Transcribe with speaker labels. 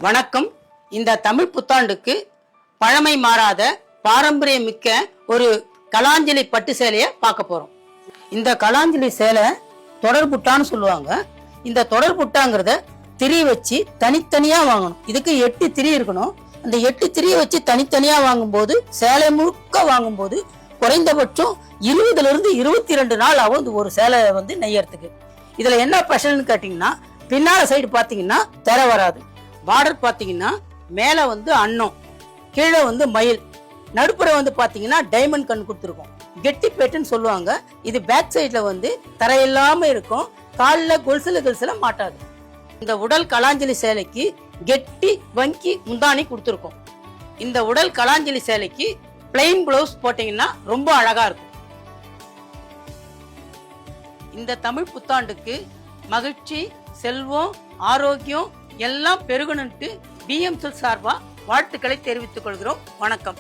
Speaker 1: வணக்கம். இந்த தமிழ் புத்தாண்டுக்கு பழமை மாறாத பாரம்பரியமிக்க ஒரு கலாஞ்சலி பட்டு சேலையை பார்க்க போறோம். இந்த கலாஞ்சலி சேலை தொடர்புட்டான்னு சொல்லுவாங்க. இந்த தொடர்புட்டாங்கிறத திரி வச்சு தனித்தனியா வாங்கணும். இதுக்கு 8 திரி இருக்கணும். அந்த 8 திரியை வச்சு தனித்தனியா வாங்கும்போது சேலை முழுக்க வாங்கும்போது குறைந்தபட்சம் 20 இருந்து 22 நாள் ஆகும் ஒரு சேலை நெய்யறதுக்கு. இதுல என்ன ஸ்பெஷல்னு கேட்டீங்கன்னா, பின்னால சைடு பாத்தீங்கன்னா திரை வராது. பார்டர் பாத்தீங்கன்னா மேல அன்னம், கீழே மயில், நடுப்புற பாத்தீங்கன்னா டைமண்ட் கண் கொடுத்துருக்கோம். கெட்டி பேட்டுன்னு சொல்லுவாங்க. இது பேக் சைட்ல தரையில்லாம இருக்கும். காலில் கொலுசுல மாட்டாது. இந்த உடல் கலாஞ்சலி சேலைக்கு கெட்டி வங்கி முந்தானி கொடுத்துருக்கோம். இந்த உடல் கலாஞ்சலி சேலைக்கு பிளைன் பிளவுஸ் போட்டீங்கன்னா ரொம்ப அழகா இருக்கும். இந்த தமிழ் புத்தாண்டுக்கு மகிழ்ச்சி, செல்வம், ஆரோக்கியம் எல்லாம் பெருகணும்ட்டு BM சில்க்ஸ் சார்பா வாழ்த்துக்களை தெரிவித்துக் கொள்கிறோம். வணக்கம்.